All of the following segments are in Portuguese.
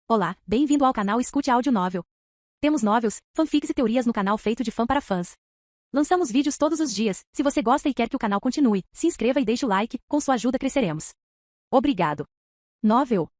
Olá, bem-vindo ao canal Escute Áudio Novel. Temos novels, fanfics e teorias no canal feito de fã para fãs. Lançamos vídeos todos os dias. Se você gosta e quer que o canal continue, se inscreva e deixe o like, com sua ajuda cresceremos. Obrigado. Novel.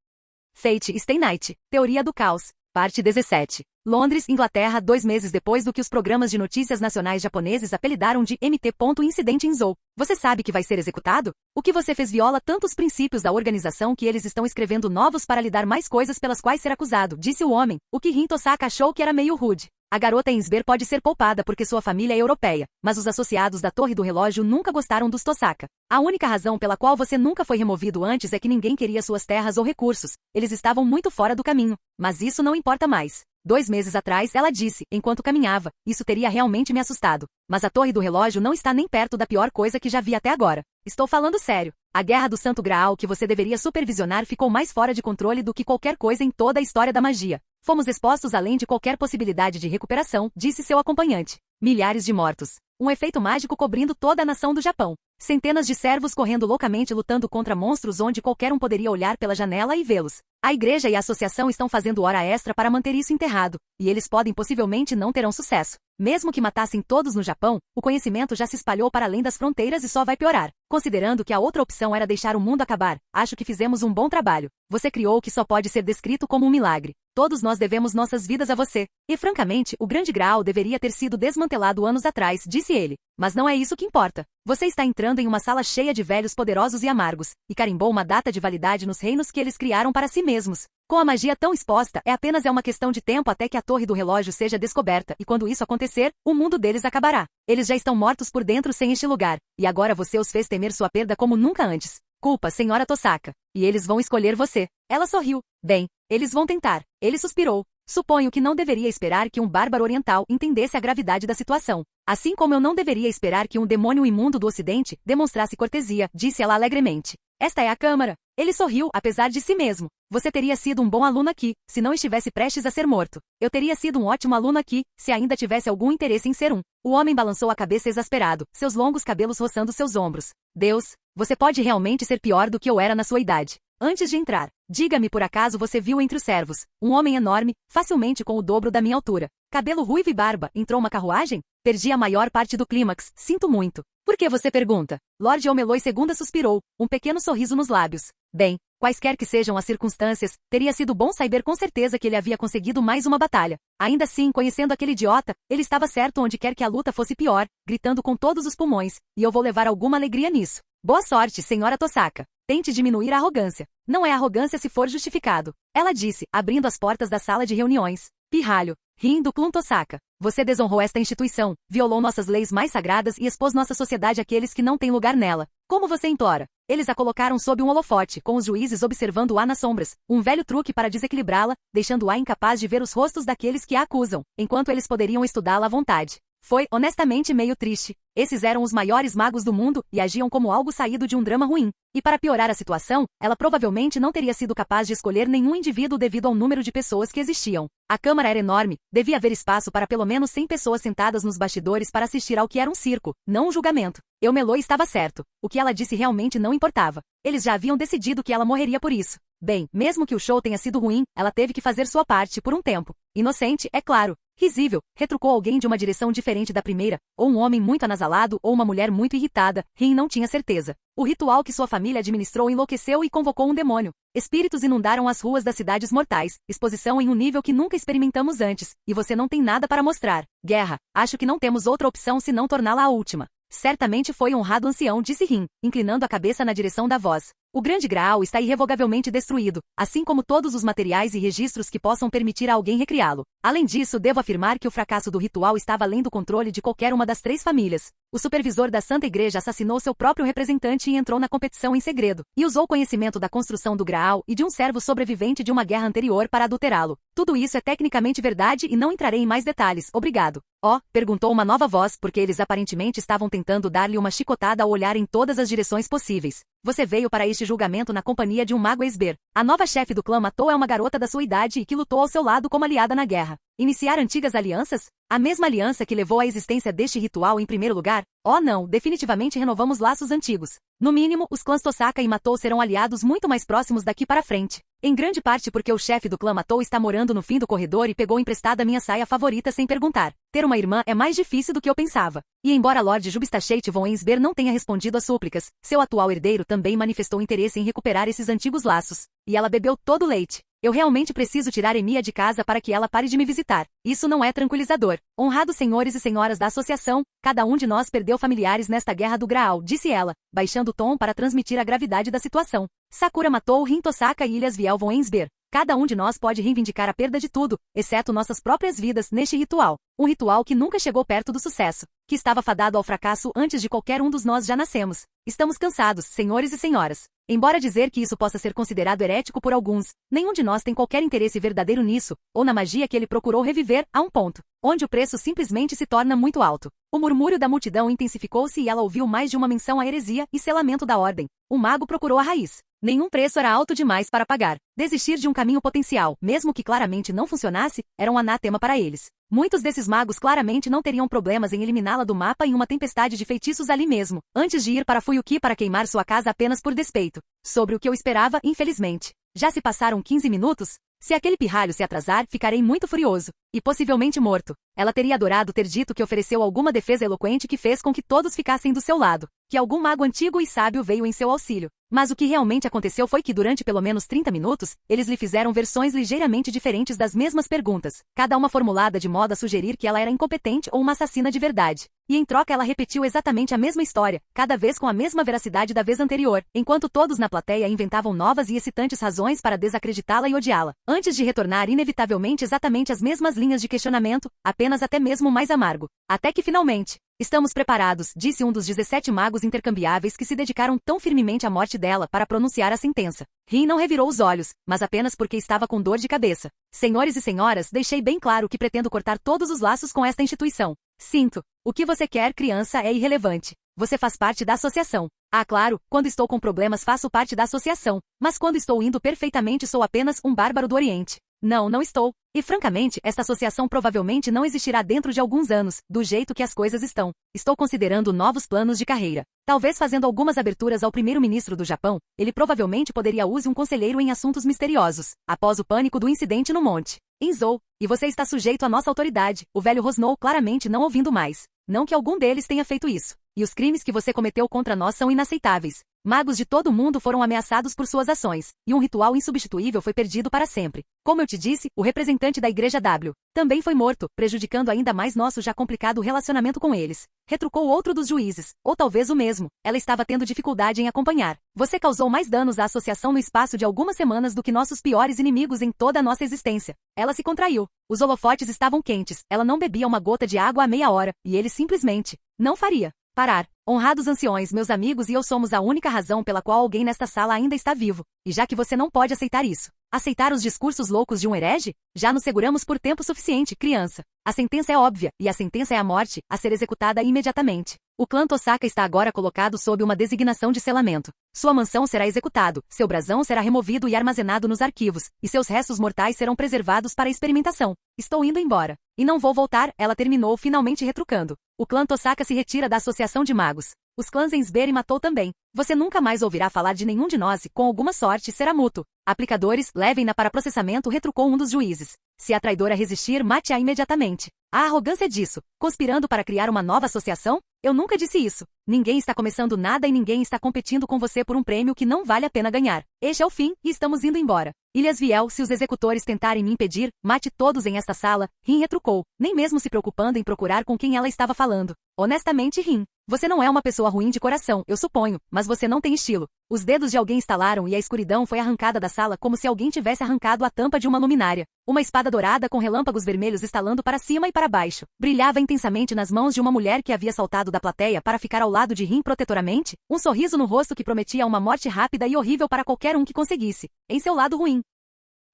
Fate Stay Night, Teoria do Caos, parte 17. Londres, Inglaterra, 2 meses depois do que os programas de notícias nacionais japoneses apelidaram de MT. Incidente em Zou. Você sabe que vai ser executado? O que você fez viola tanto os princípios da organização que eles estão escrevendo novos para lhe dar mais coisas pelas quais ser acusado, disse o homem, o que Rin Tosaka achou que era meio rude. A garota Insber pode ser poupada porque sua família é europeia, mas os associados da Torre do Relógio nunca gostaram dos Tosaka. A única razão pela qual você nunca foi removido antes é que ninguém queria suas terras ou recursos. Eles estavam muito fora do caminho. Mas isso não importa mais. 2 meses atrás, ela disse, enquanto caminhava, isso teria realmente me assustado. Mas a Torre do Relógio não está nem perto da pior coisa que já vi até agora. Estou falando sério. A Guerra do Santo Graal que você deveria supervisionar ficou mais fora de controle do que qualquer coisa em toda a história da magia. Fomos expostos além de qualquer possibilidade de recuperação, disse seu acompanhante. Milhares de mortos. Um efeito mágico cobrindo toda a nação do Japão. Centenas de servos correndo loucamente lutando contra monstros onde qualquer um poderia olhar pela janela e vê-los. A igreja e a associação estão fazendo hora extra para manter isso enterrado, e eles podem possivelmente não terão sucesso. Mesmo que matassem todos no Japão, o conhecimento já se espalhou para além das fronteiras e só vai piorar. Considerando que a outra opção era deixar o mundo acabar, acho que fizemos um bom trabalho. Você criou o que só pode ser descrito como um milagre. Todos nós devemos nossas vidas a você. E francamente, o Grande Graal deveria ter sido desmantelado anos atrás, disse ele. Mas não é isso que importa. Você está entrando em uma sala cheia de velhos poderosos e amargos, e carimbou uma data de validade nos reinos que eles criaram para si mesmos. Com a magia tão exposta, apenas uma questão de tempo até que a Torre do Relógio seja descoberta, e quando isso acontecer, o mundo deles acabará. Eles já estão mortos por dentro sem este lugar, e agora você os fez temer sua perda como nunca antes. Culpa, senhora Tosaka. E eles vão escolher você. Ela sorriu. Bem, eles vão tentar. Ele suspirou. Suponho que não deveria esperar que um bárbaro oriental entendesse a gravidade da situação. Assim como eu não deveria esperar que um demônio imundo do ocidente demonstrasse cortesia, disse ela alegremente. Esta é a câmara. Ele sorriu, apesar de si mesmo. Você teria sido um bom aluno aqui, se não estivesse prestes a ser morto. Eu teria sido um ótimo aluno aqui, se ainda tivesse algum interesse em ser um. O homem balançou a cabeça exasperado, seus longos cabelos roçando seus ombros. Deus, você pode realmente ser pior do que eu era na sua idade. Antes de entrar, diga-me por acaso você viu entre os servos, um homem enorme, facilmente com o dobro da minha altura. Cabelo ruivo e barba, entrou uma carruagem? Perdi a maior parte do clímax, sinto muito. Por que você pergunta? Lord Omeloi II suspirou, um pequeno sorriso nos lábios. Bem, quaisquer que sejam as circunstâncias, teria sido bom saber com certeza que ele havia conseguido mais uma batalha. Ainda assim, conhecendo aquele idiota, ele estava certo onde quer que a luta fosse pior, gritando com todos os pulmões, e eu vou levar alguma alegria nisso. Boa sorte, senhora Tosaka. Tente diminuir a arrogância. Não é arrogância se for justificado. Ela disse, abrindo as portas da sala de reuniões. Pirralho. Rindo Clã Tosaka. Você desonrou esta instituição, violou nossas leis mais sagradas e expôs nossa sociedade àqueles que não têm lugar nela. Como você implora? Eles a colocaram sob um holofote, com os juízes observando-a nas sombras, um velho truque para desequilibrá-la, deixando-a incapaz de ver os rostos daqueles que a acusam, enquanto eles poderiam estudá-la à vontade. Foi, honestamente, meio triste. Esses eram os maiores magos do mundo e agiam como algo saído de um drama ruim. E para piorar a situação, ela provavelmente não teria sido capaz de escolher nenhum indivíduo devido ao número de pessoas que existiam. A câmara era enorme, devia haver espaço para pelo menos 100 pessoas sentadas nos bastidores para assistir ao que era um circo, não um julgamento. Eumelo estava certo. O que ela disse realmente não importava. Eles já haviam decidido que ela morreria por isso. Bem, mesmo que o show tenha sido ruim, ela teve que fazer sua parte por um tempo. Inocente, é claro. Risível, retrucou alguém de uma direção diferente da primeira, ou um homem muito anasalado ou uma mulher muito irritada, Rin não tinha certeza. O ritual que sua família administrou enlouqueceu e convocou um demônio. Espíritos inundaram as ruas das cidades mortais, exposição em um nível que nunca experimentamos antes, e você não tem nada para mostrar. Guerra, acho que não temos outra opção senão torná-la a última. Certamente foi um honrado ancião, disse Rin, inclinando a cabeça na direção da voz. O Grande Graal está irrevogavelmente destruído, assim como todos os materiais e registros que possam permitir a alguém recriá-lo. Além disso, devo afirmar que o fracasso do ritual estava além do controle de qualquer uma das 3 famílias. O supervisor da Santa Igreja assassinou seu próprio representante e entrou na competição em segredo, e usou conhecimento da construção do Graal e de um servo sobrevivente de uma guerra anterior para adulterá-lo. Tudo isso é tecnicamente verdade e não entrarei em mais detalhes, obrigado. Oh, perguntou uma nova voz, porque eles aparentemente estavam tentando dar-lhe uma chicotada ao olhar em todas as direções possíveis. Você veio para este julgamento na companhia de um mago Esber. A nova chefe do clã matou uma garota da sua idade e que lutou ao seu lado como aliada na guerra. Iniciar antigas alianças? A mesma aliança que levou à existência deste ritual em primeiro lugar? Oh não, definitivamente renovamos laços antigos. No mínimo, os clãs Tosaka e Matou serão aliados muito mais próximos daqui para frente. Em grande parte porque o chefe do clã Matou está morando no fim do corredor e pegou emprestada minha saia favorita sem perguntar. Ter uma irmã é mais difícil do que eu pensava. E embora Lord Jubistachate von Ensber não tenha respondido às súplicas, seu atual herdeiro também manifestou interesse em recuperar esses antigos laços. E ela bebeu todo o leite. Eu realmente preciso tirar Emia de casa para que ela pare de me visitar. Isso não é tranquilizador. Honrados senhores e senhoras da associação, cada um de nós perdeu familiares nesta guerra do Graal, disse ela, baixando o tom para transmitir a gravidade da situação. Sakura Matou, Rin Tosaka e Ilyas Viel von Ensber. Cada um de nós pode reivindicar a perda de tudo, exceto nossas próprias vidas, neste ritual. Um ritual que nunca chegou perto do sucesso, que estava fadado ao fracasso antes de qualquer um dos nós já nascemos. Estamos cansados, senhores e senhoras. Embora dizer que isso possa ser considerado herético por alguns, nenhum de nós tem qualquer interesse verdadeiro nisso, ou na magia que ele procurou reviver, a um ponto, onde o preço simplesmente se torna muito alto. O murmúrio da multidão intensificou-se e ela ouviu mais de uma menção à heresia e selamento da ordem. O mago procurou a raiz. Nenhum preço era alto demais para pagar. Desistir de um caminho potencial, mesmo que claramente não funcionasse, era um anátema para eles. Muitos desses magos claramente não teriam problemas em eliminá-la do mapa em uma tempestade de feitiços ali mesmo, antes de ir para Fuyuki para queimar sua casa apenas por despeito. Sobre o que eu esperava, infelizmente. Já se passaram 15 minutos? Se aquele pirralho se atrasar, ficarei muito furioso. E possivelmente morto. Ela teria adorado ter dito que ofereceu alguma defesa eloquente que fez com que todos ficassem do seu lado. Que algum mago antigo e sábio veio em seu auxílio. Mas o que realmente aconteceu foi que durante pelo menos 30 minutos, eles lhe fizeram versões ligeiramente diferentes das mesmas perguntas, cada uma formulada de modo a sugerir que ela era incompetente ou uma assassina de verdade. E em troca ela repetiu exatamente a mesma história, cada vez com a mesma veracidade da vez anterior, enquanto todos na plateia inventavam novas e excitantes razões para desacreditá-la e odiá-la, antes de retornar inevitavelmente exatamente as mesmas linhas de questionamento, apenas até mesmo mais amargo. Até que finalmente... Estamos preparados, disse um dos 17 magos intercambiáveis que se dedicaram tão firmemente à morte dela para pronunciar a sentença. Rin não revirou os olhos, mas apenas porque estava com dor de cabeça. Senhores e senhoras, deixei bem claro que pretendo cortar todos os laços com esta instituição. Sinto. O que você quer, criança, é irrelevante. Você faz parte da associação. Ah, claro, quando estou com problemas faço parte da associação, mas quando estou indo perfeitamente sou apenas um bárbaro do Oriente. Não estou. E francamente, esta associação provavelmente não existirá dentro de alguns anos, do jeito que as coisas estão. Estou considerando novos planos de carreira. Talvez fazendo algumas aberturas ao primeiro-ministro do Japão, ele provavelmente poderia usar um conselheiro em assuntos misteriosos, após o pânico do incidente no monte. Inzou, e você está sujeito à nossa autoridade, o velho rosnou claramente não ouvindo mais. Não que algum deles tenha feito isso. E os crimes que você cometeu contra nós são inaceitáveis. Magos de todo o mundo foram ameaçados por suas ações, e um ritual insubstituível foi perdido para sempre. Como eu te disse, o representante da Igreja W também foi morto, prejudicando ainda mais nosso já complicado relacionamento com eles. Retrucou outro dos juízes, ou talvez o mesmo. Ela estava tendo dificuldade em acompanhar. Você causou mais danos à associação no espaço de algumas semanas do que nossos piores inimigos em toda a nossa existência. Ela se contraiu. Os holofotes estavam quentes, ela não bebia uma gota de água há meia hora, e ele simplesmente não faria. Parar. Honrados anciões, meus amigos e eu somos a única razão pela qual alguém nesta sala ainda está vivo. E já que você não pode aceitar isso, aceitar os discursos loucos de um herege? Já nos seguramos por tempo suficiente, criança. A sentença é óbvia, e a sentença é a morte, a ser executada imediatamente. O clã Tosaka está agora colocado sob uma designação de selamento. Sua mansão será executado, seu brasão será removido e armazenado nos arquivos, e seus restos mortais serão preservados para experimentação. Estou indo embora. E não vou voltar, ela terminou finalmente retrucando. O clã Tosaka se retira da Associação de Magos. Os clãs Ensber e Matou também. Você nunca mais ouvirá falar de nenhum de nós e, com alguma sorte, será mútuo. Aplicadores, levem-na para processamento, retrucou um dos juízes. Se a traidora resistir, mate-a imediatamente. A arrogância disso. Conspirando para criar uma nova associação? Eu nunca disse isso. Ninguém está começando nada e ninguém está competindo com você por um prêmio que não vale a pena ganhar. Este é o fim, e estamos indo embora. Ilyas Viel, se os executores tentarem me impedir, mate todos em esta sala. Rin retrucou, nem mesmo se preocupando em procurar com quem ela estava falando. Honestamente, Rin. Você não é uma pessoa ruim de coração, eu suponho, mas você não tem estilo. Os dedos de alguém estalaram e a escuridão foi arrancada da sala como se alguém tivesse arrancado a tampa de uma luminária. Uma espada dourada com relâmpagos vermelhos estalando para cima e para baixo. Brilhava intensamente nas mãos de uma mulher que havia saltado da plateia para ficar ao lado de Rin protetoramente, um sorriso no rosto que prometia uma morte rápida e horrível para qualquer um que conseguisse. Em seu lado ruim.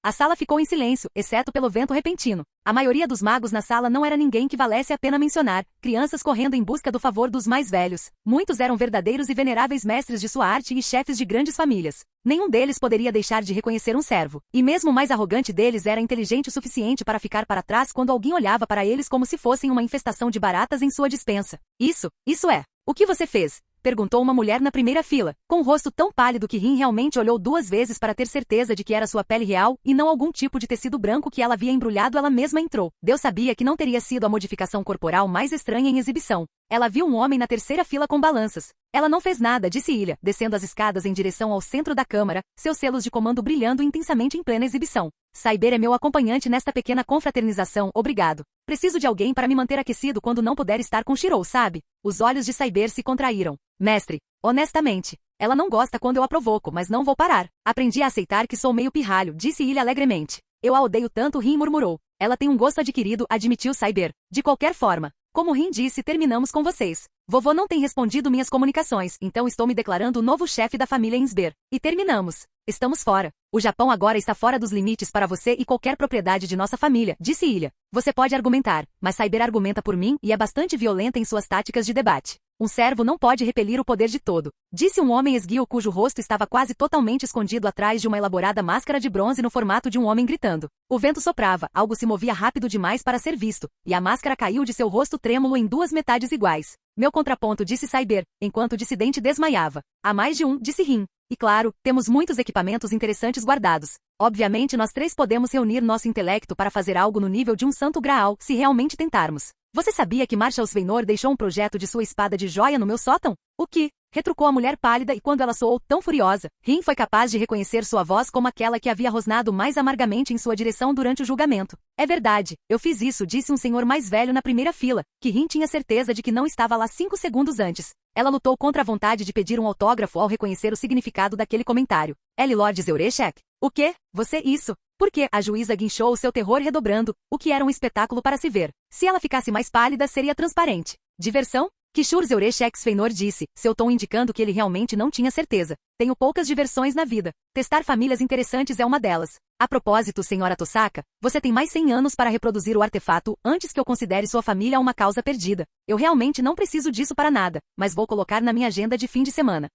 A sala ficou em silêncio, exceto pelo vento repentino. A maioria dos magos na sala não era ninguém que valesse a pena mencionar, crianças correndo em busca do favor dos mais velhos. Muitos eram verdadeiros e veneráveis mestres de sua arte e chefes de grandes famílias. Nenhum deles poderia deixar de reconhecer um servo. E mesmo o mais arrogante deles era inteligente o suficiente para ficar para trás quando alguém olhava para eles como se fossem uma infestação de baratas em sua despensa. Isso é. O que você fez? Perguntou uma mulher na primeira fila, com um rosto tão pálido que Rin realmente olhou 2 vezes para ter certeza de que era sua pele real e não algum tipo de tecido branco que ela havia embrulhado. Ela mesma entrou. Deus sabia que não teria sido a modificação corporal mais estranha em exibição. Ela viu um homem na terceira fila com balanças. Ela não fez nada, disse Ilha, descendo as escadas em direção ao centro da câmara, seus selos de comando brilhando intensamente em plena exibição. Cyber é meu acompanhante nesta pequena confraternização, obrigado. Preciso de alguém para me manter aquecido quando não puder estar com Shirou, sabe? Os olhos de Cyber se contraíram. Mestre, honestamente, ela não gosta quando eu a provoco, mas não vou parar. Aprendi a aceitar que sou meio pirralho, disse Ilha alegremente. Eu a odeio tanto, Rin murmurou. Ela tem um gosto adquirido, admitiu Cyber. De qualquer forma, como Rin disse, terminamos com vocês. Vovô não tem respondido minhas comunicações, então estou me declarando o novo chefe da família Insber. E terminamos. Estamos fora. O Japão agora está fora dos limites para você e qualquer propriedade de nossa família, disse Ilha. Você pode argumentar, mas Cyber argumenta por mim e é bastante violenta em suas táticas de debate. Um servo não pode repelir o poder de todo, disse um homem esguio cujo rosto estava quase totalmente escondido atrás de uma elaborada máscara de bronze no formato de um homem gritando. O vento soprava, algo se movia rápido demais para ser visto, e a máscara caiu de seu rosto trêmulo em 2 metades iguais. Meu contraponto, disse Cyber, enquanto o dissidente desmaiava. Há mais de um, disse Rin. E claro, temos muitos equipamentos interessantes guardados. Obviamente nós 3 podemos reunir nosso intelecto para fazer algo no nível de um santo graal, se realmente tentarmos. Você sabia que Marshal Sveinor deixou um projeto de sua espada de joia no meu sótão? O que? Retrucou a mulher pálida e quando ela soou tão furiosa, Rin foi capaz de reconhecer sua voz como aquela que havia rosnado mais amargamente em sua direção durante o julgamento. É verdade, eu fiz isso, disse um senhor mais velho na primeira fila, que Rin tinha certeza de que não estava lá 5 segundos antes. Ela lutou contra a vontade de pedir um autógrafo ao reconhecer o significado daquele comentário. Lord Zeureshek? O quê? Você isso? Porque a juíza guinchou o seu terror redobrando, o que era um espetáculo para se ver. Se ela ficasse mais pálida, seria transparente. Diversão? Kishur Zeureshek Sveinor disse, seu tom indicando que ele realmente não tinha certeza. Tenho poucas diversões na vida. Testar famílias interessantes é uma delas. A propósito, senhora Tosaka, você tem mais 100 anos para reproduzir o artefato antes que eu considere sua família uma causa perdida. Eu realmente não preciso disso para nada, mas vou colocar na minha agenda de fim de semana.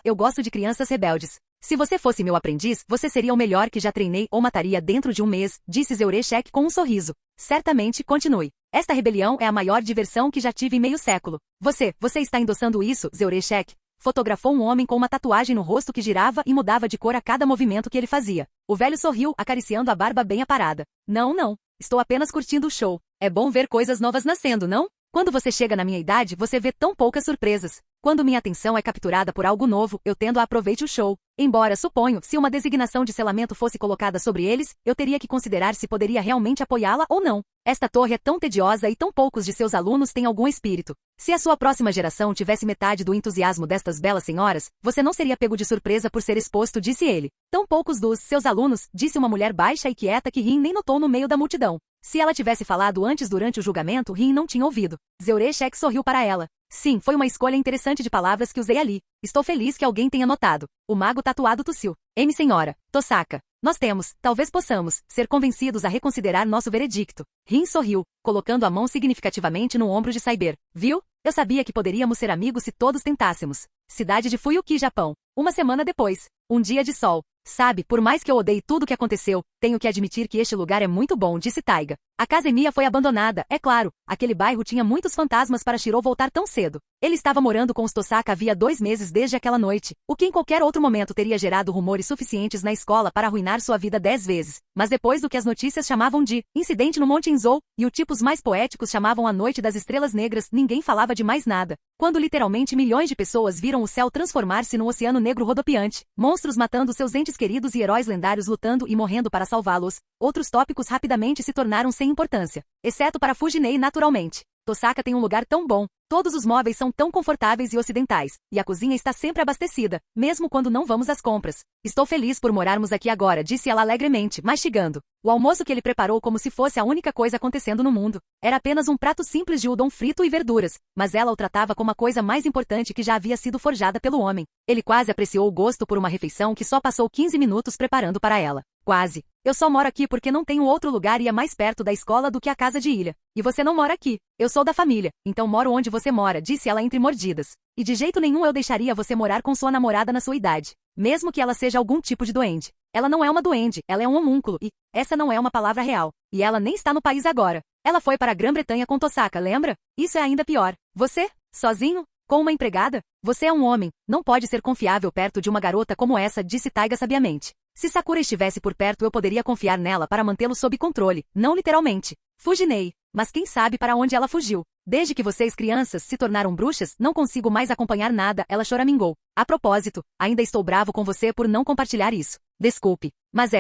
Eu gosto de crianças rebeldes. Se você fosse meu aprendiz, você seria o melhor que já treinei ou mataria dentro de um mês, disse Zeureshek com um sorriso. Certamente, continue. Esta rebelião é a maior diversão que já tive em meio século. Você está endossando isso, Zeureshek? Fotografou um homem com uma tatuagem no rosto que girava e mudava de cor a cada movimento que ele fazia. O velho sorriu, acariciando a barba bem aparada. Não. Estou apenas curtindo o show. É bom ver coisas novas nascendo, não? Quando você chega na minha idade, você vê tão poucas surpresas. Quando minha atenção é capturada por algo novo, eu tendo a aproveitar o show. Embora, suponho, se uma designação de selamento fosse colocada sobre eles, eu teria que considerar se poderia realmente apoiá-la ou não. Esta torre é tão tediosa e tão poucos de seus alunos têm algum espírito. Se a sua próxima geração tivesse metade do entusiasmo destas belas senhoras, você não seria pego de surpresa por ser exposto, disse ele. Tão poucos dos seus alunos, disse uma mulher baixa e quieta que Rin nem notou no meio da multidão. Se ela tivesse falado antes durante o julgamento, Rin não tinha ouvido. Zeureshek sorriu para ela. Sim, foi uma escolha interessante de palavras que usei ali. Estou feliz que alguém tenha notado. O mago tatuado tossiu. Senhora Tosaka. Nós temos, talvez possamos, ser convencidos a reconsiderar nosso veredicto. Rin sorriu, colocando a mão significativamente no ombro de Cyber. Viu? Eu sabia que poderíamos ser amigos se todos tentássemos. Cidade de Fuyuki, Japão. Uma semana depois. Um dia de sol. Sabe, por mais que eu odeie tudo o que aconteceu, tenho que admitir que este lugar é muito bom, disse Taiga. A academia foi abandonada, é claro. Aquele bairro tinha muitos fantasmas para Shirou voltar tão cedo. Ele estava morando com os Tosaka havia 2 meses desde aquela noite, o que em qualquer outro momento teria gerado rumores suficientes na escola para arruinar sua vida 10 vezes. Mas depois do que as notícias chamavam de incidente no Monte Inzou, e o tipos mais poéticos chamavam a Noite das Estrelas Negras, ninguém falava de mais nada. Quando literalmente milhões de pessoas viram o céu transformar-se num oceano negro rodopiante, monstros matando seus entes queridos e heróis lendários lutando e morrendo para salvá-los, outros tópicos rapidamente se tornaram sem importância. Exceto para Fujinei, naturalmente. Tosaka tem um lugar tão bom, todos os móveis são tão confortáveis e ocidentais, e a cozinha está sempre abastecida, mesmo quando não vamos às compras. Estou feliz por morarmos aqui agora, disse ela alegremente, mastigando. O almoço que ele preparou como se fosse a única coisa acontecendo no mundo. Era apenas um prato simples de udon frito e verduras, mas ela o tratava como a coisa mais importante que já havia sido forjada pelo homem. Ele quase apreciou o gosto por uma refeição que só passou 15 minutos preparando para ela. Quase. Eu só moro aqui porque não tenho outro lugar e é mais perto da escola do que a casa de Ilha. E você não mora aqui. Eu sou da família, então moro onde você mora, disse ela entre mordidas. E de jeito nenhum eu deixaria você morar com sua namorada na sua idade. Mesmo que ela seja algum tipo de duende. Ela não é uma duende, ela é um homúnculo e essa não é uma palavra real. E ela nem está no país agora. Ela foi para a Grã-Bretanha com Tosaka, lembra? Isso é ainda pior. Você? Sozinho? Com uma empregada? Você é um homem. Não pode ser confiável perto de uma garota como essa, disse Taiga sabiamente. Se Sakura estivesse por perto eu poderia confiar nela para mantê-lo sob controle, não literalmente. Fuginei. Mas quem sabe para onde ela fugiu? Desde que vocês crianças se tornaram bruxas, não consigo mais acompanhar nada, ela choramingou. A propósito, ainda estou bravo com você por não compartilhar isso. Desculpe. Mas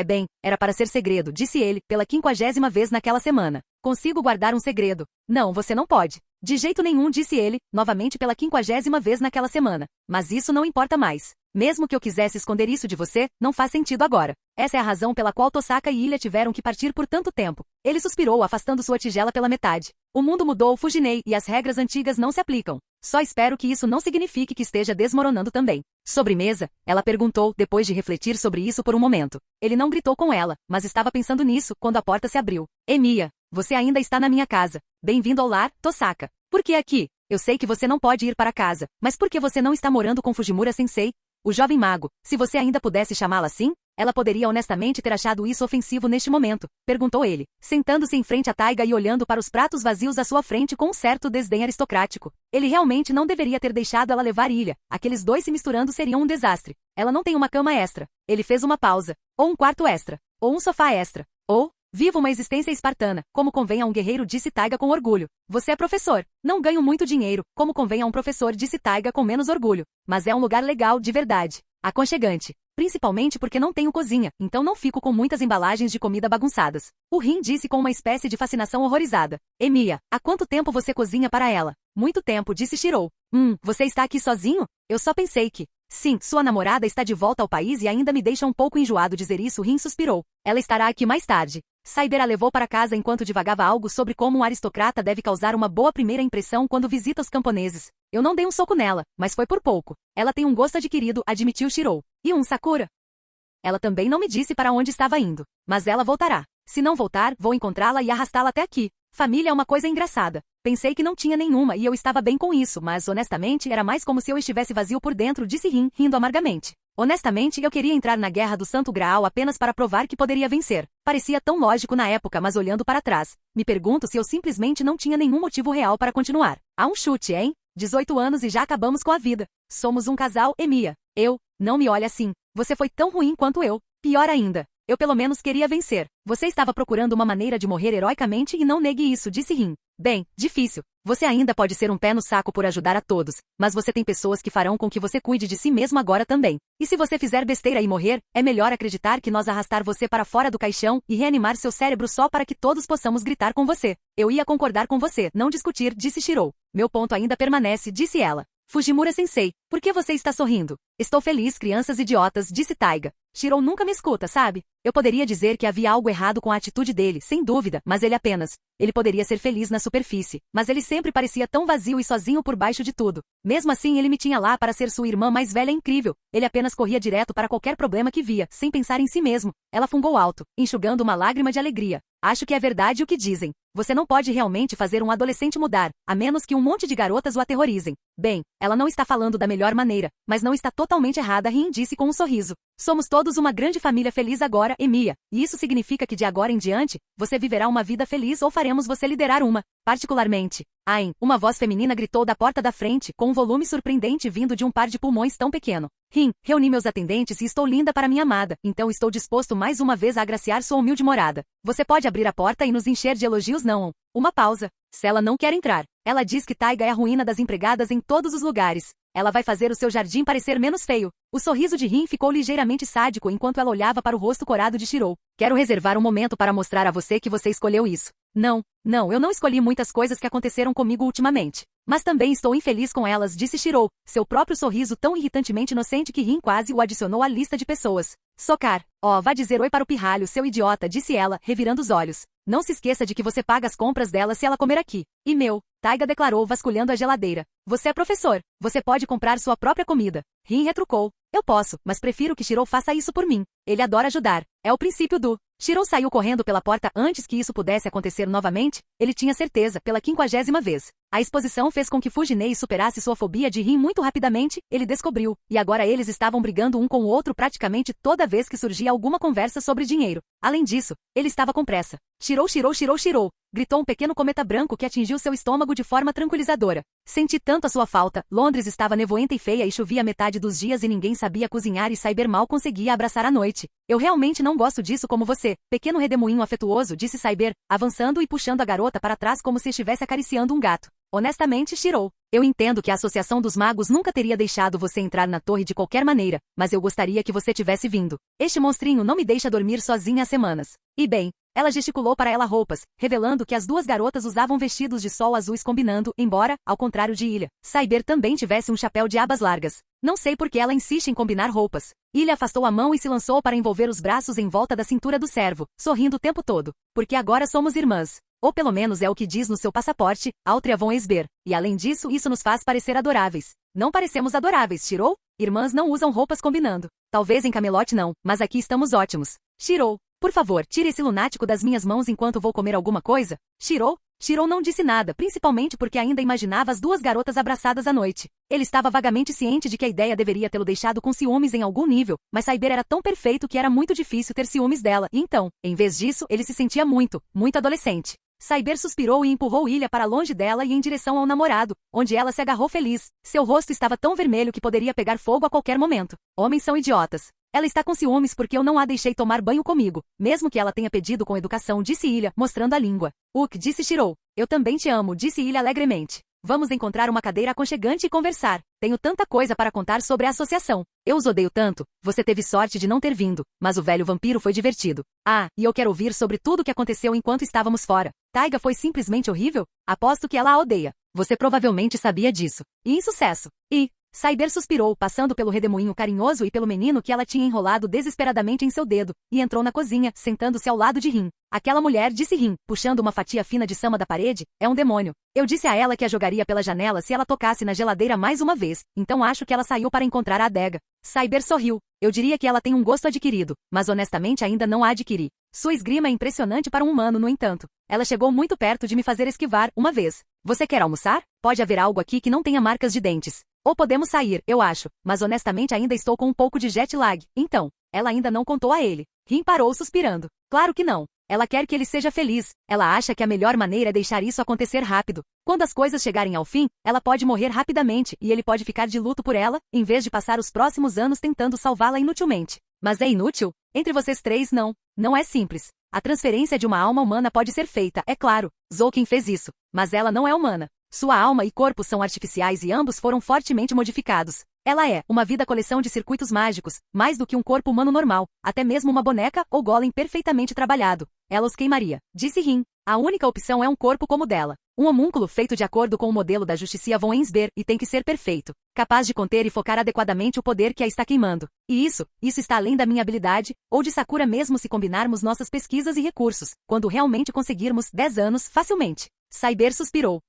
era para ser segredo, disse ele, pela 50ª vez naquela semana. Consigo guardar um segredo. Não, você não pode. De jeito nenhum, disse ele, novamente pela 50ª vez naquela semana. Mas isso não importa mais. Mesmo que eu quisesse esconder isso de você, não faz sentido agora. Essa é a razão pela qual Tosaka e Ilha tiveram que partir por tanto tempo. Ele suspirou, afastando sua tigela pela metade. O mundo mudou, Fuginei, e as regras antigas não se aplicam. Só espero que isso não signifique que esteja desmoronando também. Sobremesa? Ela perguntou, depois de refletir sobre isso por um momento. Ele não gritou com ela, mas estava pensando nisso quando a porta se abriu. Emiya, você ainda está na minha casa. Bem-vindo ao lar, Tosaka. Por que aqui? Eu sei que você não pode ir para casa, mas por que você não está morando com Fujimura-sensei? O jovem mago, se você ainda pudesse chamá-la assim, ela poderia honestamente ter achado isso ofensivo neste momento, perguntou ele, sentando-se em frente a Taiga e olhando para os pratos vazios à sua frente com um certo desdém aristocrático. Ele realmente não deveria ter deixado ela levar Ilha, aqueles dois se misturando seriam um desastre. Ela não tem uma cama extra. Ele fez uma pausa. Ou um quarto extra. Ou um sofá extra. Ou... Viva uma existência espartana, como convém a um guerreiro, disse Taiga com orgulho. Você é professor. Não ganho muito dinheiro, como convém a um professor, disse Taiga com menos orgulho. Mas é um lugar legal, de verdade. Aconchegante. Principalmente porque não tenho cozinha, então não fico com muitas embalagens de comida bagunçadas. O Rin disse com uma espécie de fascinação horrorizada. Emiya, há quanto tempo você cozinha para ela? Muito tempo, disse Shirou. Você está aqui sozinho? Eu só pensei que... Sim, sua namorada está de volta ao país e ainda me deixa um pouco enjoado dizer isso, Rin suspirou. Ela estará aqui mais tarde. Saibera levou para casa enquanto divagava algo sobre como um aristocrata deve causar uma boa primeira impressão quando visita os camponeses. Eu não dei um soco nela, mas foi por pouco. Ela tem um gosto adquirido, admitiu Shirou. E um Sakura? Ela também não me disse para onde estava indo. Mas ela voltará. Se não voltar, vou encontrá-la e arrastá-la até aqui. Família é uma coisa engraçada. Pensei que não tinha nenhuma e eu estava bem com isso, mas honestamente era mais como se eu estivesse vazio por dentro, disse Rin, rindo amargamente. Honestamente, eu queria entrar na Guerra do Santo Graal apenas para provar que poderia vencer. Parecia tão lógico na época, mas olhando para trás, me pergunto se eu simplesmente não tinha nenhum motivo real para continuar. Há um chute, hein? 18 anos e já acabamos com a vida. Somos um casal, Emiya. Não me olhe assim. Você foi tão ruim quanto eu. Pior ainda. Eu pelo menos queria vencer. Você estava procurando uma maneira de morrer heroicamente e não negue isso, disse Rin. Bem, difícil. Você ainda pode ser um pé no saco por ajudar a todos, mas você tem pessoas que farão com que você cuide de si mesmo agora também. E se você fizer besteira e morrer, é melhor acreditar que nós arrastar você para fora do caixão e reanimar seu cérebro só para que todos possamos gritar com você. Eu ia concordar com você, não discutir, disse Shirou. Meu ponto ainda permanece, disse ela. Fujimura-sensei, por que você está sorrindo? Estou feliz, crianças idiotas, disse Taiga. Shirou nunca me escuta, sabe? Eu poderia dizer que havia algo errado com a atitude dele, sem dúvida, mas ele apenas... Ele poderia ser feliz na superfície, mas ele sempre parecia tão vazio e sozinho por baixo de tudo. Mesmo assim, ele me tinha lá para ser sua irmã mais velha incrível. Ele apenas corria direto para qualquer problema que via, sem pensar em si mesmo. Ela fungou alto, enxugando uma lágrima de alegria. Acho que é verdade o que dizem. Você não pode realmente fazer um adolescente mudar, a menos que um monte de garotas o aterrorizem. Bem, ela não está falando da melhor maneira, mas não está totalmente errada, Rin disse com um sorriso. Somos todos uma grande família feliz agora, Emiya, e isso significa que de agora em diante, você viverá uma vida feliz ou faremos você liderar uma, particularmente. Ain, uma voz feminina gritou da porta da frente, com um volume surpreendente vindo de um par de pulmões tão pequeno. Rin, reuni meus atendentes e estou linda para minha amada, então estou disposto mais uma vez a agraciar sua humilde morada. Você pode abrir a porta e nos encher de elogios, não? Uma pausa. Se ela não quer entrar, ela diz que Taiga é a ruína das empregadas em todos os lugares. Ela vai fazer o seu jardim parecer menos feio. O sorriso de Rin ficou ligeiramente sádico enquanto ela olhava para o rosto corado de Shirou. Quero reservar um momento para mostrar a você que você escolheu isso. Não, eu não escolhi muitas coisas que aconteceram comigo ultimamente. Mas também estou infeliz com elas, disse Shirou, seu próprio sorriso tão irritantemente inocente que Rin quase o adicionou à lista de pessoas. Socar. Vá dizer oi para o pirralho, seu idiota, disse ela, revirando os olhos. Não se esqueça de que você paga as compras dela se ela comer aqui. E meu, Taiga declarou vasculhando a geladeira. Você é professor. Você pode comprar sua própria comida. Rin retrucou. Eu posso, mas prefiro que Shirou faça isso por mim. Ele adora ajudar. É o princípio do... Shirou saiu correndo pela porta antes que isso pudesse acontecer novamente, ele tinha certeza, pela 50ª vez. A exposição fez com que Fujinei superasse sua fobia de rim muito rapidamente, ele descobriu, e agora eles estavam brigando um com o outro praticamente toda vez que surgia alguma conversa sobre dinheiro. Além disso, ele estava com pressa. Shirou, Shirou, Shirou, Shirou, gritou um pequeno cometa branco que atingiu seu estômago de forma tranquilizadora. Senti tanto a sua falta, Londres estava nevoenta e feia e chovia metade dos dias e ninguém sabia cozinhar e Cyber mal conseguia abraçar a noite. Eu realmente não gosto disso como você, pequeno redemoinho afetuoso, disse Cyber, avançando e puxando a garota para trás como se estivesse acariciando um gato. Honestamente, Shirou, eu entendo que a Associação dos Magos nunca teria deixado você entrar na torre de qualquer maneira, mas eu gostaria que você tivesse vindo. Este monstrinho não me deixa dormir sozinha há semanas. E bem, ela gesticulou para ela roupas, revelando que as duas garotas usavam vestidos de sol azuis combinando, embora, ao contrário de Ilha, Cyber também tivesse um chapéu de abas largas. Não sei por que ela insiste em combinar roupas. Ilha afastou a mão e se lançou para envolver os braços em volta da cintura do servo, sorrindo o tempo todo. Porque agora somos irmãs. Ou pelo menos é o que diz no seu passaporte, Altria von Esber. E além disso, isso nos faz parecer adoráveis. Não parecemos adoráveis, Shirou? Irmãs não usam roupas combinando. Talvez em Camelot não, mas aqui estamos ótimos. Shirou, por favor, tire esse lunático das minhas mãos enquanto vou comer alguma coisa. Shirou? Shirou não disse nada, principalmente porque ainda imaginava as duas garotas abraçadas à noite. Ele estava vagamente ciente de que a ideia deveria tê-lo deixado com ciúmes em algum nível, mas Cyber era tão perfeito que era muito difícil ter ciúmes dela, e então, em vez disso, ele se sentia muito adolescente. Cyber suspirou e empurrou Ilha para longe dela e em direção ao namorado, onde ela se agarrou feliz. Seu rosto estava tão vermelho que poderia pegar fogo a qualquer momento. Homens são idiotas. Ela está com ciúmes porque eu não a deixei tomar banho comigo, mesmo que ela tenha pedido com educação, disse Ilha, mostrando a língua. Disse Shirou. Eu também te amo, disse Ilha alegremente. Vamos encontrar uma cadeira aconchegante e conversar. Tenho tanta coisa para contar sobre a associação. Eu os odeio tanto. Você teve sorte de não ter vindo, mas o velho vampiro foi divertido. E eu quero ouvir sobre tudo o que aconteceu enquanto estávamos fora. Taiga foi simplesmente horrível? Aposto que ela a odeia. Você provavelmente sabia disso. E insucesso. Cyber suspirou, passando pelo redemoinho carinhoso e pelo menino que ela tinha enrolado desesperadamente em seu dedo, e entrou na cozinha, sentando-se ao lado de Rin. Aquela mulher, disse Rin, puxando uma fatia fina de samba da parede, é um demônio. Eu disse a ela que a jogaria pela janela se ela tocasse na geladeira mais uma vez, então acho que ela saiu para encontrar a adega. Cyber sorriu. Eu diria que ela tem um gosto adquirido, mas honestamente ainda não a adquiri. Sua esgrima é impressionante para um humano, no entanto. Ela chegou muito perto de me fazer esquivar, uma vez. Você quer almoçar? Pode haver algo aqui que não tenha marcas de dentes. Ou podemos sair, eu acho, mas honestamente ainda estou com um pouco de jet lag. Então, ela ainda não contou a ele. Rin parou suspirando. Claro que não. Ela quer que ele seja feliz. Ela acha que a melhor maneira é deixar isso acontecer rápido. Quando as coisas chegarem ao fim, ela pode morrer rapidamente e ele pode ficar de luto por ela, em vez de passar os próximos anos tentando salvá-la inutilmente. Mas é inútil? Entre vocês três, não. Não é simples. A transferência de uma alma humana pode ser feita, é claro. Zouken fez isso. Mas ela não é humana. Sua alma e corpo são artificiais e ambos foram fortemente modificados. Ela é uma vida coleção de circuitos mágicos, mais do que um corpo humano normal, até mesmo uma boneca ou golem perfeitamente trabalhado. Ela os queimaria, disse Rin. A única opção é um corpo como o dela. Um homúnculo feito de acordo com o modelo da Justicia von Ensber e tem que ser perfeito, capaz de conter e focar adequadamente o poder que a está queimando. E isso está além da minha habilidade, ou de Sakura mesmo se combinarmos nossas pesquisas e recursos, quando realmente conseguirmos 10 anos facilmente. Cyber suspirou.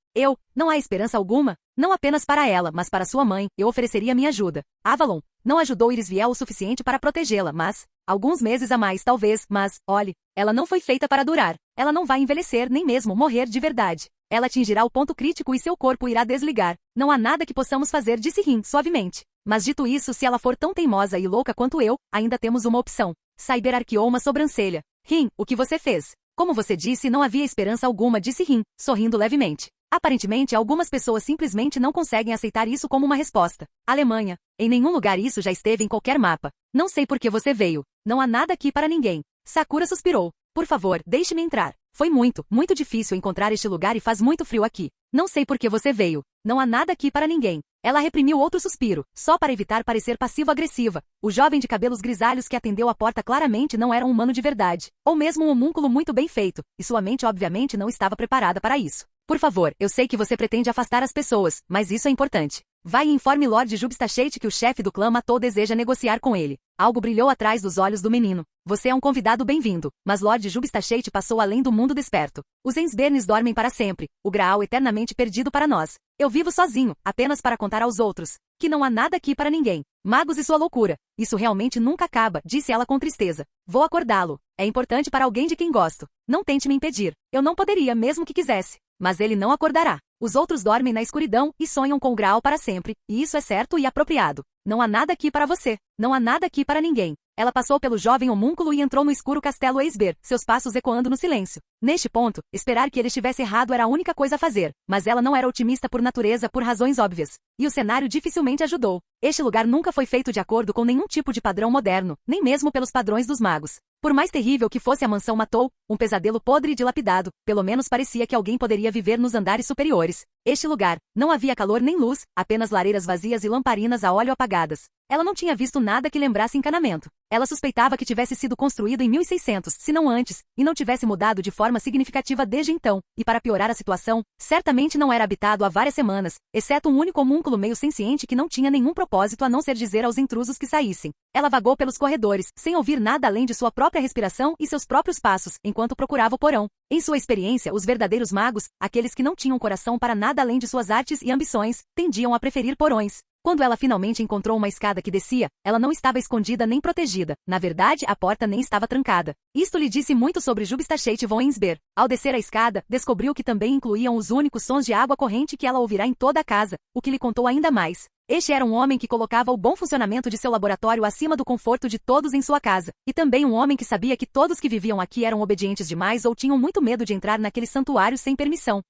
Não há esperança alguma? Não apenas para ela, mas para sua mãe, eu ofereceria minha ajuda. Avalon não ajudou Irisviel o suficiente para protegê-la, mas... alguns meses a mais talvez, mas, olhe, ela não foi feita para durar. Ela não vai envelhecer nem mesmo morrer de verdade. Ela atingirá o ponto crítico e seu corpo irá desligar. Não há nada que possamos fazer, disse Rin suavemente. Mas dito isso, se ela for tão teimosa e louca quanto eu, ainda temos uma opção. Cyber arqueou uma sobrancelha. Rin, o que você fez? Como você disse, não havia esperança alguma, disse Rin, sorrindo levemente. Aparentemente, algumas pessoas simplesmente não conseguem aceitar isso como uma resposta. Alemanha. Em nenhum lugar isso já esteve em qualquer mapa. Não sei por que você veio. Não há nada aqui para ninguém. Sakura suspirou. Por favor, deixe-me entrar. Foi muito difícil encontrar este lugar e faz muito frio aqui. Não sei por que você veio. Não há nada aqui para ninguém. Ela reprimiu outro suspiro, só para evitar parecer passivo-agressiva. O jovem de cabelos grisalhos que atendeu a porta claramente não era um humano de verdade, ou mesmo um homúnculo muito bem feito, e sua mente obviamente não estava preparada para isso. Por favor, eu sei que você pretende afastar as pessoas, mas isso é importante. Vai e informe Lord Jubstachete que o chefe do clã matou deseja negociar com ele. Algo brilhou atrás dos olhos do menino. Você é um convidado bem-vindo, mas Lord Jubstachete passou além do mundo desperto. Os Ensbernes dormem para sempre, o Graal eternamente perdido para nós. Eu vivo sozinho, apenas para contar aos outros, que não há nada aqui para ninguém. Magos e sua loucura. Isso realmente nunca acaba, disse ela com tristeza. Vou acordá-lo. É importante para alguém de quem gosto. Não tente me impedir. Eu não poderia mesmo que quisesse. Mas ele não acordará. Os outros dormem na escuridão e sonham com o Graal para sempre, e isso é certo e apropriado. Não há nada aqui para você. Não há nada aqui para ninguém. Ela passou pelo jovem homúnculo e entrou no escuro castelo Eisber, seus passos ecoando no silêncio. Neste ponto, esperar que ele estivesse errado era a única coisa a fazer, mas ela não era otimista por natureza por razões óbvias. E o cenário dificilmente ajudou. Este lugar nunca foi feito de acordo com nenhum tipo de padrão moderno, nem mesmo pelos padrões dos magos. Por mais terrível que fosse a mansão Matou, um pesadelo podre e dilapidado, pelo menos parecia que alguém poderia viver nos andares superiores. Este lugar, não havia calor nem luz, apenas lareiras vazias e lamparinas a óleo apagadas. Ela não tinha visto nada que lembrasse encanamento. Ela suspeitava que tivesse sido construído em 1600, se não antes, e não tivesse mudado de forma significativa desde então, e para piorar a situação, certamente não era habitado há várias semanas, exceto um único homúnculo meio senciente que não tinha nenhum propósito a não ser dizer aos intrusos que saíssem. Ela vagou pelos corredores, sem ouvir nada além de sua própria respiração e seus próprios passos, enquanto procurava o porão. Em sua experiência, os verdadeiros magos, aqueles que não tinham coração para nada além de suas artes e ambições, tendiam a preferir porões. Quando ela finalmente encontrou uma escada que descia, ela não estava escondida nem protegida. Na verdade, a porta nem estava trancada. Isto lhe disse muito sobre Jubstachete von Ensber. Ao descer a escada, descobriu que também incluíam os únicos sons de água corrente que ela ouvirá em toda a casa, o que lhe contou ainda mais. Este era um homem que colocava o bom funcionamento de seu laboratório acima do conforto de todos em sua casa. E também um homem que sabia que todos que viviam aqui eram obedientes demais ou tinham muito medo de entrar naquele santuário sem permissão.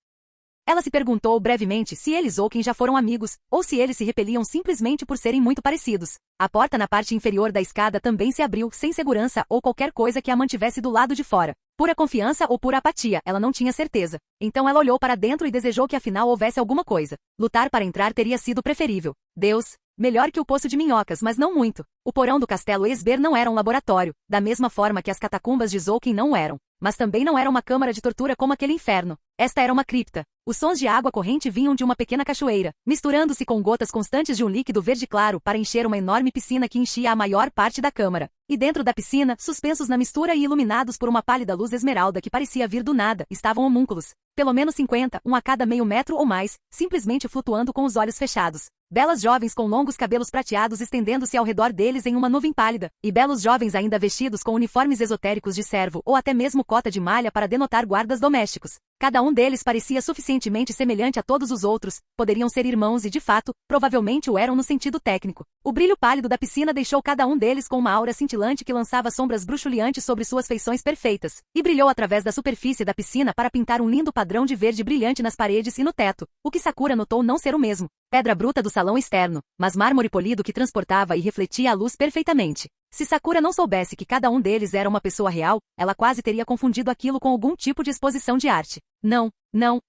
Ela se perguntou brevemente se eles ou quem já foram amigos, ou se eles se repeliam simplesmente por serem muito parecidos. A porta na parte inferior da escada também se abriu, sem segurança ou qualquer coisa que a mantivesse do lado de fora. Pura confiança ou pura apatia, ela não tinha certeza. Então ela olhou para dentro e desejou que afinal houvesse alguma coisa. Lutar para entrar teria sido preferível. Deus, melhor que o poço de minhocas, mas não muito. O porão do castelo Esber não era um laboratório, da mesma forma que as catacumbas de Zolkin não eram. Mas também não era uma câmara de tortura como aquele inferno. Esta era uma cripta. Os sons de água corrente vinham de uma pequena cachoeira, misturando-se com gotas constantes de um líquido verde claro para encher uma enorme piscina que enchia a maior parte da câmara. E dentro da piscina, suspensos na mistura e iluminados por uma pálida luz esmeralda que parecia vir do nada, estavam homúnculos. Pelo menos 50, um a cada meio metro ou mais, simplesmente flutuando com os olhos fechados. Belas jovens com longos cabelos prateados estendendo-se ao redor deles em uma nuvem pálida, e belos jovens ainda vestidos com uniformes esotéricos de servo ou até mesmo cota de malha para denotar guardas domésticos. Cada um deles parecia suficientemente semelhante a todos os outros, poderiam ser irmãos e de fato, provavelmente o eram no sentido técnico. O brilho pálido da piscina deixou cada um deles com uma aura cintilante que lançava sombras bruxuleantes sobre suas feições perfeitas, e brilhou através da superfície da piscina para pintar um lindo padrão de verde brilhante nas paredes e no teto, o que Sakura notou não ser o mesmo. Pedra bruta do salão externo, mas mármore polido que transportava e refletia a luz perfeitamente. Se Sakura não soubesse que cada um deles era uma pessoa real, ela quase teria confundido aquilo com algum tipo de exposição de arte. Não,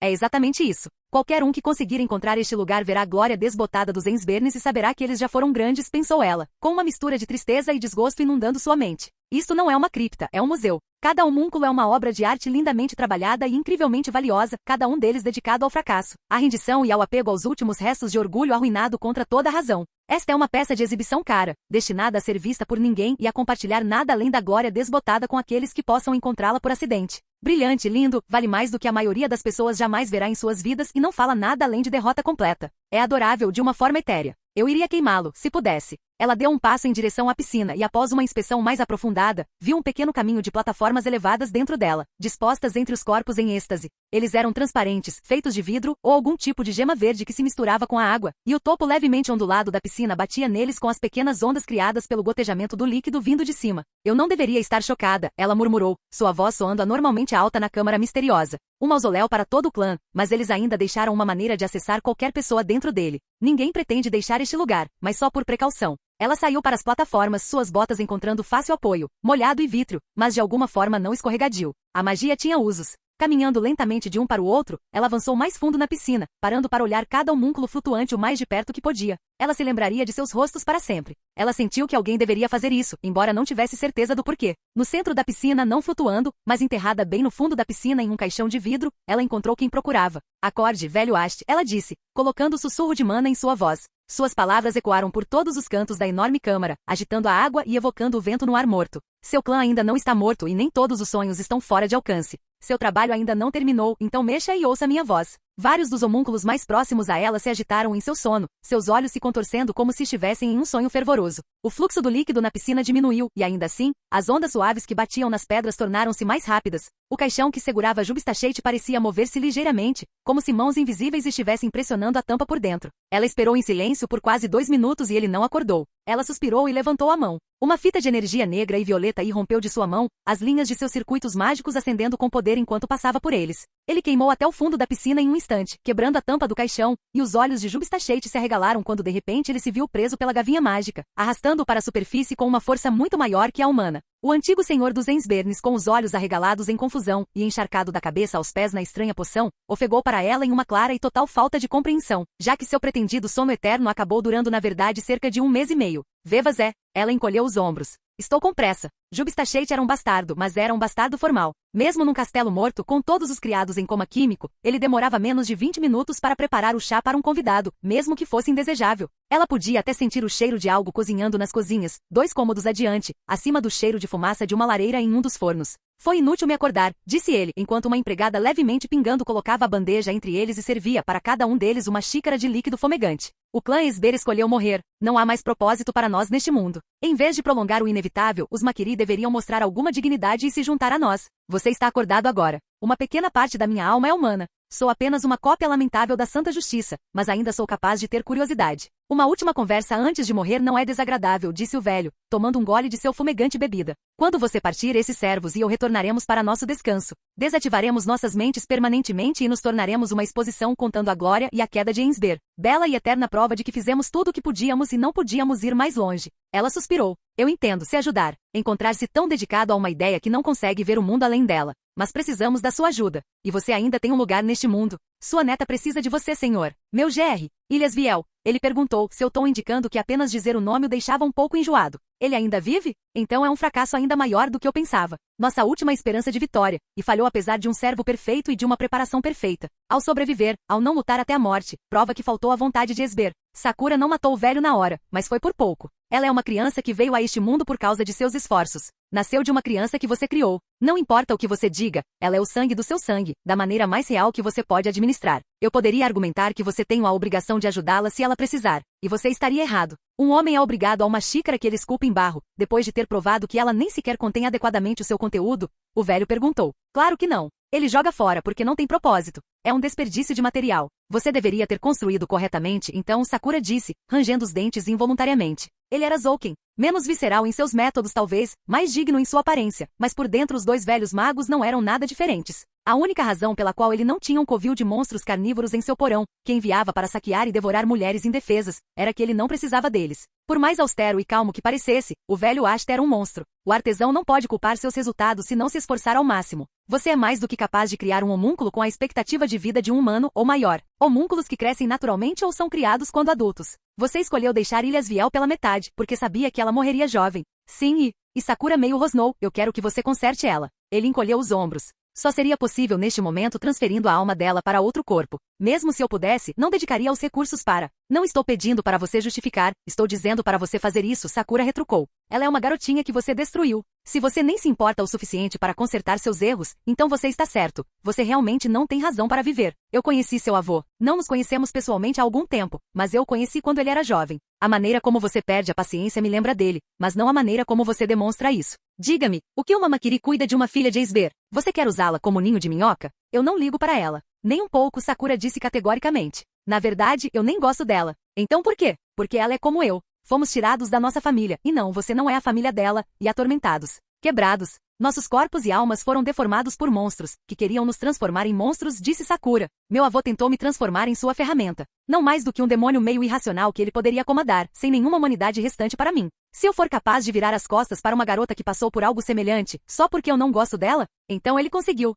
é exatamente isso. Qualquer um que conseguir encontrar este lugar verá a glória desbotada dos Ensbernes e saberá que eles já foram grandes, pensou ela, com uma mistura de tristeza e desgosto inundando sua mente. Isto não é uma cripta, é um museu. Cada homúnculo é uma obra de arte lindamente trabalhada e incrivelmente valiosa, cada um deles dedicado ao fracasso, à rendição e ao apego aos últimos restos de orgulho arruinado contra toda a razão. Esta é uma peça de exibição cara, destinada a ser vista por ninguém e a compartilhar nada além da glória desbotada com aqueles que possam encontrá-la por acidente. Brilhante, lindo, vale mais do que a maioria das pessoas jamais verá em suas vidas e não fala nada além de derrota completa. É adorável de uma forma etérea. Eu iria queimá-lo, se pudesse. Ela deu um passo em direção à piscina e após uma inspeção mais aprofundada, viu um pequeno caminho de plataformas elevadas dentro dela, dispostas entre os corpos em êxtase. Eles eram transparentes, feitos de vidro ou algum tipo de gema verde que se misturava com a água, e o topo levemente ondulado da piscina batia neles com as pequenas ondas criadas pelo gotejamento do líquido vindo de cima. Eu não deveria estar chocada, ela murmurou, sua voz soando anormalmente alta na câmara misteriosa. Um mausoléu para todo o clã, mas eles ainda deixaram uma maneira de acessar qualquer pessoa dentro dele. Ninguém pretende deixar este lugar, mas só por precaução. Ela saiu para as plataformas, suas botas encontrando fácil apoio, molhado e vítreo, mas de alguma forma não escorregadio. A magia tinha usos. Caminhando lentamente de um para o outro, ela avançou mais fundo na piscina, parando para olhar cada homúnculo flutuante o mais de perto que podia. Ela se lembraria de seus rostos para sempre. Ela sentiu que alguém deveria fazer isso, embora não tivesse certeza do porquê. No centro da piscina, não flutuando, mas enterrada bem no fundo da piscina em um caixão de vidro, ela encontrou quem procurava. Acorde, velho Ast, ela disse, colocando o sussurro de mana em sua voz. Suas palavras ecoaram por todos os cantos da enorme câmara, agitando a água e evocando o vento no ar morto. Seu clã ainda não está morto e nem todos os sonhos estão fora de alcance. Seu trabalho ainda não terminou, então mexa e ouça minha voz. Vários dos homúnculos mais próximos a ela se agitaram em seu sono, seus olhos se contorcendo como se estivessem em um sonho fervoroso. O fluxo do líquido na piscina diminuiu, e ainda assim, as ondas suaves que batiam nas pedras tornaram-se mais rápidas. O caixão que segurava Jubstachete parecia mover-se ligeiramente, como se mãos invisíveis estivessem pressionando a tampa por dentro. Ela esperou em silêncio por quase 2 minutos e ele não acordou. Ela suspirou e levantou a mão. Uma fita de energia negra e violeta irrompeu de sua mão, as linhas de seus circuitos mágicos acendendo com poder enquanto passava por eles. Ele queimou até o fundo da piscina em um instante, quebrando a tampa do caixão, e os olhos de Jubstachete se arregalaram quando de repente ele se viu preso pela gavinha mágica, arrastando-o para a superfície com uma força muito maior que a humana. O antigo senhor dos Ensbernes, com os olhos arregalados em confusão e encharcado da cabeça aos pés na estranha poção, ofegou para ela em uma clara e total falta de compreensão, já que seu pretendido sono eterno acabou durando na verdade cerca de 1 mês e meio. Vevas é, ela encolheu os ombros. Estou com pressa. Jubstachete era um bastardo, mas era um bastardo formal. Mesmo num castelo morto, com todos os criados em coma químico, ele demorava menos de 20 minutos para preparar o chá para um convidado, mesmo que fosse indesejável. Ela podia até sentir o cheiro de algo cozinhando nas cozinhas, 2 cômodos adiante, acima do cheiro de fumaça de uma lareira em um dos fornos. Foi inútil me acordar, disse ele, enquanto uma empregada levemente pingando colocava a bandeja entre eles e servia para cada um deles uma xícara de líquido fumegante. O clã Esber escolheu morrer. Não há mais propósito para nós neste mundo. Em vez de prolongar o inevitável, os Maquiri deveriam mostrar alguma dignidade e se juntar a nós. Você está acordado agora. Uma pequena parte da minha alma é humana. Sou apenas uma cópia lamentável da Santa Justiça, mas ainda sou capaz de ter curiosidade. Uma última conversa antes de morrer não é desagradável, disse o velho, tomando um gole de seu fumegante bebida. Quando você partir, esses servos e eu retornaremos para nosso descanso. Desativaremos nossas mentes permanentemente e nos tornaremos uma exposição contando a glória e a queda de Ensber. Bela e eterna prova de que fizemos tudo o que podíamos e não podíamos ir mais longe. Ela suspirou. Eu entendo, se ajudar. Encontrar-se tão dedicado a uma ideia que não consegue ver o mundo além dela. Mas precisamos da sua ajuda. E você ainda tem um lugar neste mundo. Sua neta precisa de você, senhor. Meu GR. Ilhas Viel. Ele perguntou, seu tom indicando que apenas dizer o nome o deixava um pouco enjoado. Ele ainda vive? Então é um fracasso ainda maior do que eu pensava. Nossa última esperança de vitória, e falhou apesar de um servo perfeito e de uma preparação perfeita. Ao sobreviver, ao não lutar até a morte, prova que faltou a vontade de Esber. Sakura não matou o velho na hora, mas foi por pouco. Ela é uma criança que veio a este mundo por causa de seus esforços. Nasceu de uma criança que você criou. Não importa o que você diga, ela é o sangue do seu sangue, da maneira mais real que você pode administrar. Eu poderia argumentar que você tem a obrigação de ajudá-la se ela precisar, e você estaria errado. Um homem é obrigado a uma xícara que ele esculpe em barro, depois de ter provado que ela nem sequer contém adequadamente o seu conteúdo? O velho perguntou. Claro que não. Ele joga fora porque não tem propósito. É um desperdício de material. Você deveria ter construído corretamente, então Sakura disse, rangendo os dentes involuntariamente. Ele era Zouken. Menos visceral em seus métodos talvez, mais digno em sua aparência, mas por dentro os 2 velhos magos não eram nada diferentes. A única razão pela qual ele não tinha um covil de monstros carnívoros em seu porão, que enviava para saquear e devorar mulheres indefesas, era que ele não precisava deles. Por mais austero e calmo que parecesse, o velho Asta era um monstro. O artesão não pode culpar seus resultados se não se esforçar ao máximo. Você é mais do que capaz de criar um homúnculo com a expectativa de vida de um humano ou maior. Homúnculos que crescem naturalmente ou são criados quando adultos. Você escolheu deixar Ilhas Viel pela metade, porque sabia que ela morreria jovem. Sim, e Sakura meio rosnou, eu quero que você conserte ela. Ele encolheu os ombros. Só seria possível neste momento transferindo a alma dela para outro corpo. Mesmo se eu pudesse, não dedicaria os recursos para. Não estou pedindo para você justificar, estou dizendo para você fazer isso, Sakura retrucou. Ela é uma garotinha que você destruiu. Se você nem se importa o suficiente para consertar seus erros, então você está certo. Você realmente não tem razão para viver. Eu conheci seu avô. Não nos conhecemos pessoalmente há algum tempo, mas eu o conheci quando ele era jovem. A maneira como você perde a paciência me lembra dele, mas não a maneira como você demonstra isso. Diga-me, o que uma Maquiri cuida de uma filha de Esber? Você quer usá-la como ninho de minhoca? Eu não ligo para ela. Nem um pouco, Sakura disse categoricamente. Na verdade, eu nem gosto dela. Então por quê? Porque ela é como eu. Fomos tirados da nossa família, e não, você não é a família dela, e atormentados. quebrados. Nossos corpos e almas foram deformados por monstros, que queriam nos transformar em monstros, disse Sakura. Meu avô tentou me transformar em sua ferramenta. Não mais do que um demônio meio irracional que ele poderia comandar, sem nenhuma humanidade restante para mim. Se eu for capaz de virar as costas para uma garota que passou por algo semelhante, só porque eu não gosto dela? Então ele conseguiu.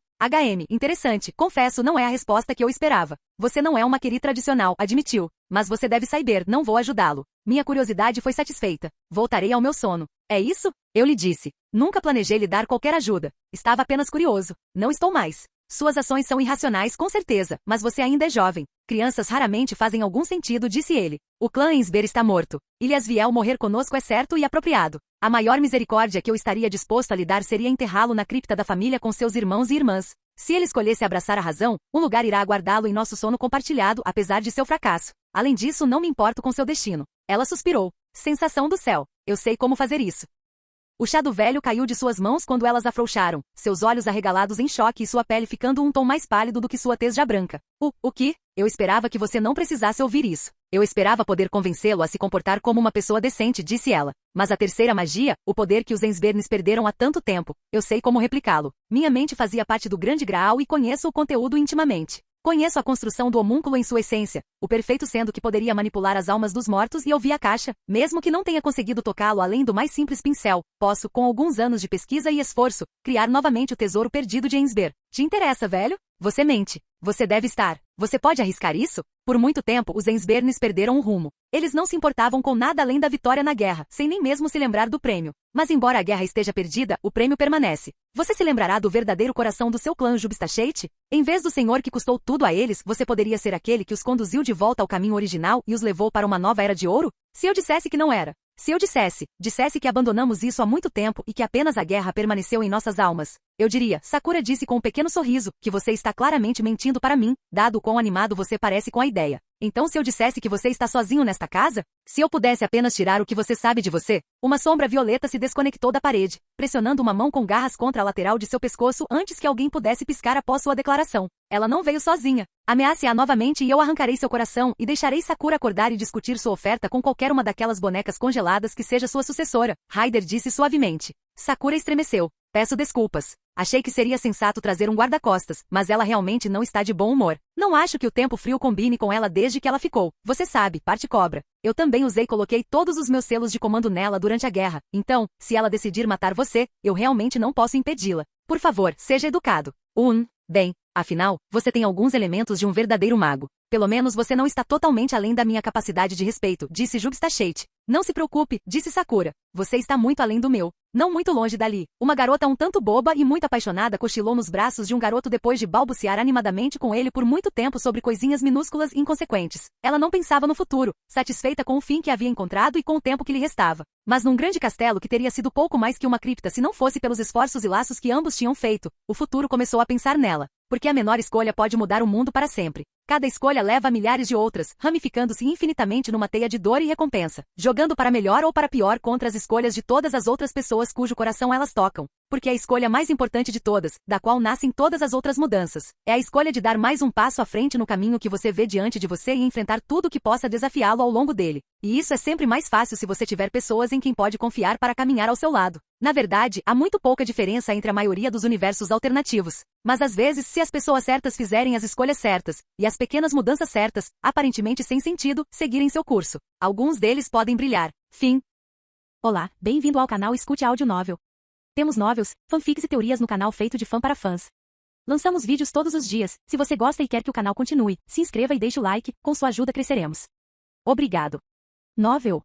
Interessante, confesso, não é a resposta que eu esperava. Você não é uma querida tradicional, admitiu. Mas você deve saber, não vou ajudá-lo. Minha curiosidade foi satisfeita. Voltarei ao meu sono. É isso? Eu lhe disse. Nunca planejei lhe dar qualquer ajuda. Estava apenas curioso. Não estou mais. Suas ações são irracionais, com certeza, mas você ainda é jovem. Crianças raramente fazem algum sentido, disse ele. O clã Ensber está morto. Ilhas Viel morrer conosco é certo e apropriado. A maior misericórdia que eu estaria disposto a lhe dar seria enterrá-lo na cripta da família com seus irmãos e irmãs. Se ele escolhesse abraçar a razão, um lugar irá aguardá-lo em nosso sono compartilhado, apesar de seu fracasso. Além disso, não me importo com seu destino. Ela suspirou. Sensação do céu. Eu sei como fazer isso. O chá do velho caiu de suas mãos quando elas afrouxaram, seus olhos arregalados em choque e sua pele ficando um tom mais pálido do que sua tez já branca. O que? Eu esperava que você não precisasse ouvir isso. Eu esperava poder convencê-lo a se comportar como uma pessoa decente, disse ela. Mas a terceira magia, o poder que os Ensbernes perderam há tanto tempo, eu sei como replicá-lo. Minha mente fazia parte do grande Graal e conheço o conteúdo intimamente. Conheço a construção do homúnculo em sua essência, o perfeito sendo que poderia manipular as almas dos mortos e ouvi a caixa, mesmo que não tenha conseguido tocá-lo além do mais simples pincel. Posso, com alguns anos de pesquisa e esforço, criar novamente o tesouro perdido de Ensber. Te interessa, velho? Você mente. Você deve estar. Você pode arriscar isso? Por muito tempo, os Ensbernes perderam o rumo. Eles não se importavam com nada além da vitória na guerra, sem nem mesmo se lembrar do prêmio. Mas embora a guerra esteja perdida, o prêmio permanece. Você se lembrará do verdadeiro coração do seu clã Jubstachete? Em vez do senhor que custou tudo a eles, você poderia ser aquele que os conduziu de volta ao caminho original e os levou para uma nova era de ouro? Se eu dissesse que não era. Se eu dissesse que abandonamos isso há muito tempo e que apenas a guerra permaneceu em nossas almas, eu diria, Sakura disse com um pequeno sorriso, que você está claramente mentindo para mim, dado o quão animado você parece com a ideia. Então se eu dissesse que você está sozinho nesta casa? Se eu pudesse apenas tirar o que você sabe de você? Uma sombra violeta se desconectou da parede, pressionando uma mão com garras contra a lateral de seu pescoço antes que alguém pudesse piscar após sua declaração. Ela não veio sozinha. Ameace-a novamente e eu arrancarei seu coração e deixarei Sakura acordar e discutir sua oferta com qualquer uma daquelas bonecas congeladas que seja sua sucessora, Ryder disse suavemente. Sakura estremeceu. Peço desculpas. Achei que seria sensato trazer um guarda-costas, mas ela realmente não está de bom humor. Não acho que o tempo frio combine com ela desde que ela ficou. Você sabe, parte cobra. Eu também coloquei todos os meus selos de comando nela durante a guerra. Então, se ela decidir matar você, eu realmente não posso impedi-la. Por favor, seja educado. Bem, afinal, você tem alguns elementos de um verdadeiro mago. Pelo menos você não está totalmente além da minha capacidade de respeito, disse Jubstachete. Não se preocupe, disse Sakura. Você está muito além do meu. Não muito longe dali. Uma garota um tanto boba e muito apaixonada cochilou nos braços de um garoto depois de balbuciar animadamente com ele por muito tempo sobre coisinhas minúsculas e inconsequentes. Ela não pensava no futuro, satisfeita com o fim que havia encontrado e com o tempo que lhe restava. Mas num grande castelo que teria sido pouco mais que uma cripta se não fosse pelos esforços e laços que ambos tinham feito, o futuro começou a pensar nela. Porque a menor escolha pode mudar o mundo para sempre. Cada escolha leva a milhares de outras, ramificando-se infinitamente numa teia de dor e recompensa, jogando para melhor ou para pior contra as escolhas de todas as outras pessoas cujo coração elas tocam. Porque a escolha mais importante de todas, da qual nascem todas as outras mudanças, é a escolha de dar mais um passo à frente no caminho que você vê diante de você e enfrentar tudo que possa desafiá-lo ao longo dele. E isso é sempre mais fácil se você tiver pessoas em quem pode confiar para caminhar ao seu lado. Na verdade, há muito pouca diferença entre a maioria dos universos alternativos. Mas às vezes, se as pessoas certas fizerem as escolhas certas, e as pequenas mudanças certas, aparentemente sem sentido, seguirem seu curso, alguns deles podem brilhar. Fim. Olá, bem-vindo ao canal Escute Áudio Novel. Temos novels, fanfics e teorias no canal feito de fã para fãs. Lançamos vídeos todos os dias. Se você gosta e quer que o canal continue, se inscreva e deixe o like, com sua ajuda cresceremos. Obrigado. Novel.